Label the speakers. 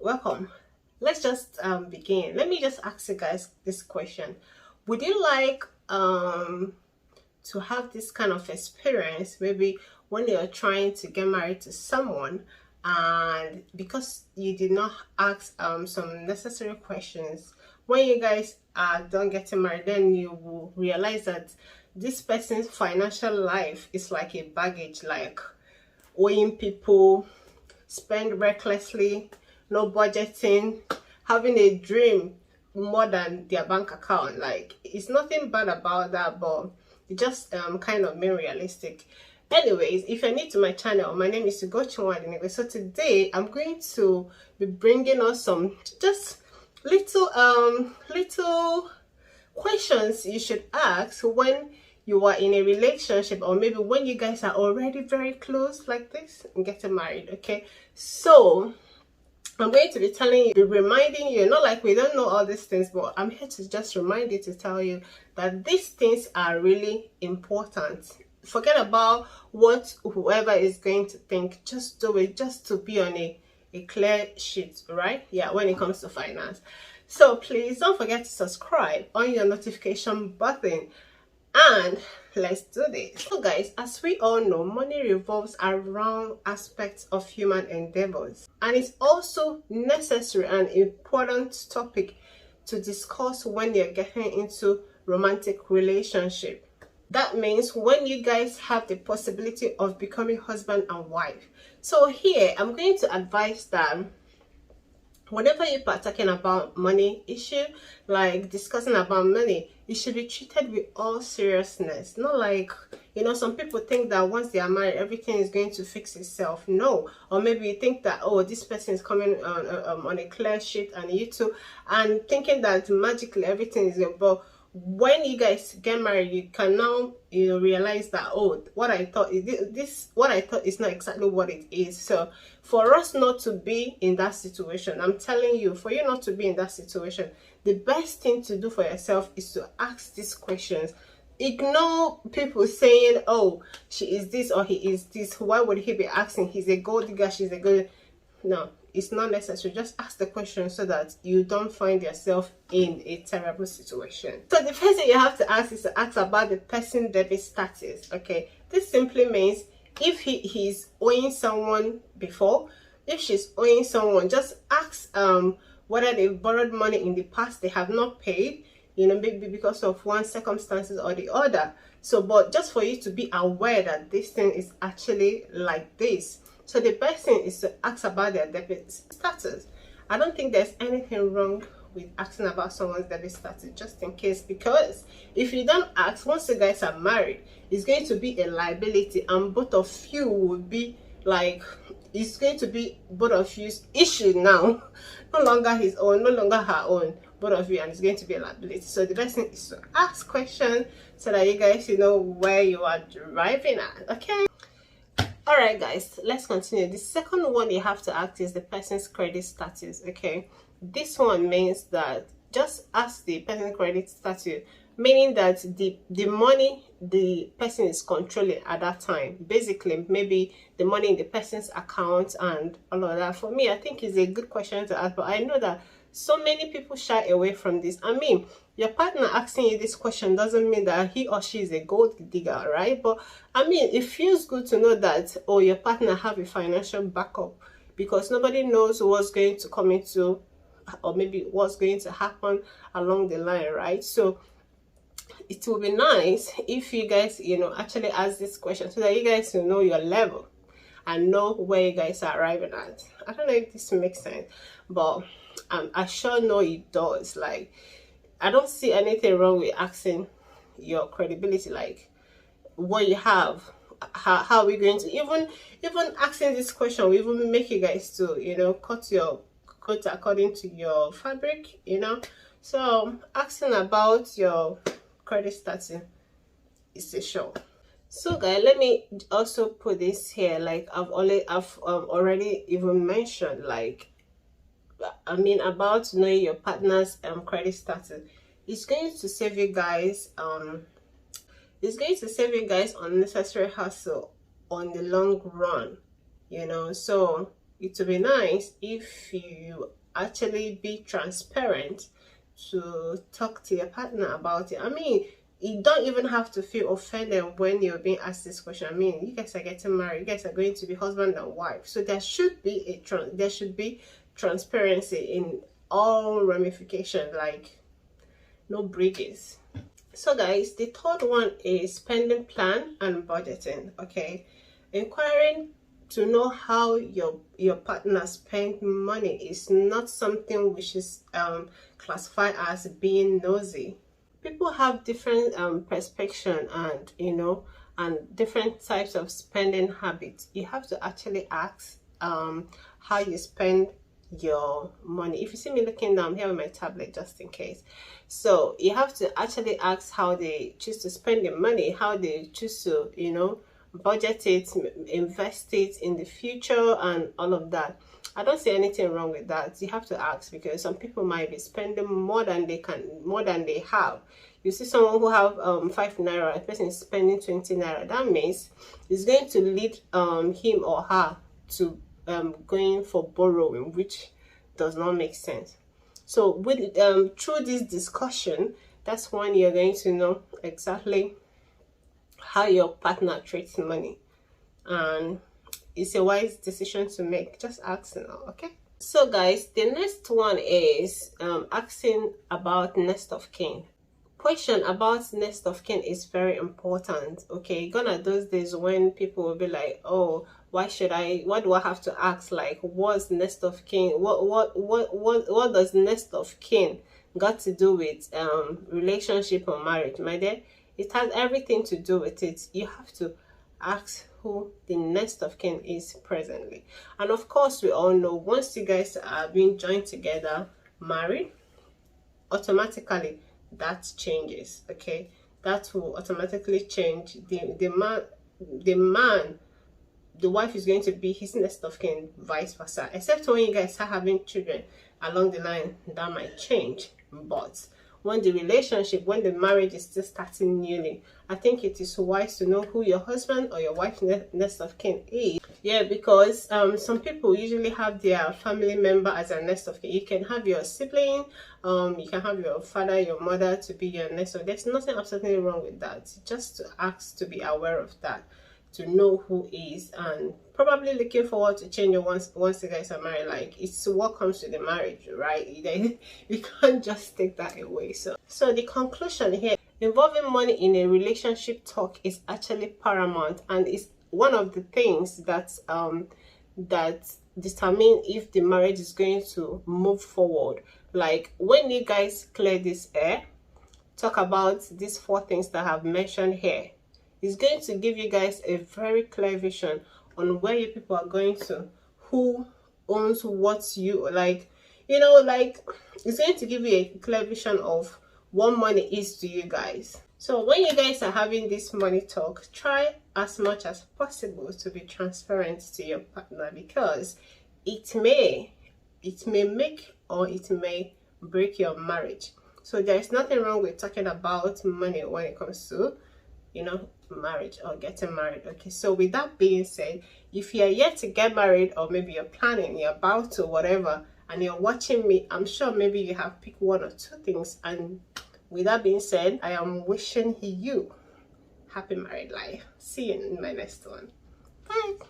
Speaker 1: welcome. Let's just begin. Let me just ask you guys this question. Would you like to have this kind of experience, maybe when you're trying to get married to someone, and because you did not ask some necessary questions, when you guys are done getting married, then you will realize that this person's financial life is like a baggage, like owing people, spend recklessly, no budgeting, having a dream more than their bank account. Like, it's nothing bad about that, but it just kind of being realistic. Anyways, if you're new to my channel, my name is Ugochunwa Anyway. So today I'm going to be bringing us some just little questions you should ask when you are in a relationship, or maybe when you guys are already very close like this and getting married. Okay, so I'm going to be telling you, be reminding you, not like we don't know all these things, but I'm here to just remind you, to tell you that these things are really important. Forget about what whoever is going to think. Just do it, just to be on a clear sheet, right? Yeah, when it comes to finance. So please don't forget to subscribe on your notification button, and let's do this. So guys, as we all know, money revolves around aspects of human endeavors, and it's also necessary and important topic to discuss when you're getting into romantic relationship. That means when you guys have the possibility of becoming husband and wife. So here I'm going to advise that whenever you are talking about money issue, like discussing about money, it should be treated with all seriousness. Not like, some people think that once they are married, everything is going to fix itself. No. Or maybe you think that, oh, this person is coming on a clear sheet and you too, and thinking that magically everything is good. But when you guys get married, you can now realize that, oh, what I thought is not exactly what it is. So for us not to be in that situation, I'm telling you, for you not to be in that situation, the best thing to do for yourself is to ask these questions. Ignore people saying, oh, she is this or he is this. Why would he be asking? He's a gold digger, she's a gold. No, it's not necessary. Just ask the question so that you don't find yourself in a terrible situation. So the first thing you have to ask is to ask about the person debit status. Okay, this simply means if he's owing someone before, if she's owing someone, just ask whether they've borrowed money in the past they have not paid, maybe because of one circumstances or the other. So, but just for you to be aware that this thing is actually like this. So the best thing is to ask about their debit status. I don't think there's anything wrong with asking about someone's debit status, just in case, because if you don't ask, once you guys are married, it's going to be a liability, and both of you will be like, it's going to be both of you's issue now. No longer his own, no longer her own, both of you, and it's going to be a liability. So the best thing is to ask questions so that you guys know where you are driving at. Okay. All right guys, let's continue. The second one you have to ask is the person's credit status. Okay, this one means that just ask the person's credit status, meaning that the money the person is controlling at that time, basically maybe the money in the person's account and all of that. For me, I think it's a good question to ask, but I know that so many people shy away from this. I mean, your partner asking you this question doesn't mean that he or she is a gold digger, right? But I mean, it feels good to know that, oh, your partner have a financial backup, because nobody knows what's going to come into, or maybe what's going to happen along the line, right? So it will be nice if you guys, actually ask this question so that you guys will know your level and know where you guys are arriving at. I don't know if this makes sense, but I sure know it does. Like, I don't see anything wrong with asking your credibility, like what you have, how are we going to, even asking this question will even make you guys to cut your coat according to your fabric. So asking about your credit status is a show. So guys, let me also put this here, like I've already even mentioned, like, I mean, about knowing your partner's credit status. It's going to save you guys unnecessary hassle on the long run. So it would be nice if you actually be transparent to talk to your partner about it. I mean, you don't even have to feel offended when you're being asked this question. I mean, you guys are getting married, you guys are going to be husband and wife, so there should be transparency in all ramifications, like no bridges. So guys, the third one is spending plan and budgeting. Okay, inquiring to know how your partner spend money is not something which is classified as being nosy. People have different perspective, and and different types of spending habits. You have to actually ask how you spend your money. If you see me looking down here with my tablet, just in case, so you have to actually ask how they choose to spend their money, how they choose to budget it, invest it in the future, and all of that. I don't see anything wrong with that. You have to ask, because some people might be spending more than they have. You see someone who have 5 naira, a person is spending 20 naira. That means it's going to lead him or her to going for borrowing, which does not make sense. So with through this discussion, that's when you're going to know exactly how your partner treats money, and it's a wise decision to make. Just ask now, okay? So guys, the next one is asking about next of kin. Question about next of kin is very important. Okay, gonna those days when people will be like, oh, what do I have to ask? Like, what's next of kin? What does next of kin got to do with relationship or marriage? My dear, it has everything to do with it. You have to ask who the next of kin is presently. And of course, we all know once you guys are being joined together, married, automatically that changes. Okay, that will automatically change. The wife is going to be his next of kin, vice versa, except when you guys start having children along the line, that might change. But when the marriage is still starting newly, I think it is wise to know who your husband or your wife's next of kin is. Yeah, because some people usually have their family member as a next of kin. You can have your sibling, you can have your father, your mother to be your next of. There's nothing absolutely wrong with that. Just to ask, to be aware of that, to know who is, and probably looking forward to change once you guys are married. Like, it's what comes to the marriage, right? You can't just take that away. So the conclusion here, involving money in a relationship talk is actually paramount, and is one of the things that that determine if the marriage is going to move forward. Like, when you guys clear this air, talk about these 4 things that I have mentioned here, it's going to give you guys a very clear vision on where you people are going to, who owns what, you like, like, it's going to give you a clear vision of what money is to you guys. So when you guys are having this money talk, try as much as possible to be transparent to your partner, because it may make or it may break your marriage. So there's nothing wrong with talking about money when it comes to marriage or getting married. Okay, so with that being said, if you're yet to get married, or maybe you're planning, you're about to, whatever, and you're watching me, I'm sure maybe you have picked 1 or 2 things. And with that being said, I am wishing you happy married life. See you in my next one. Bye.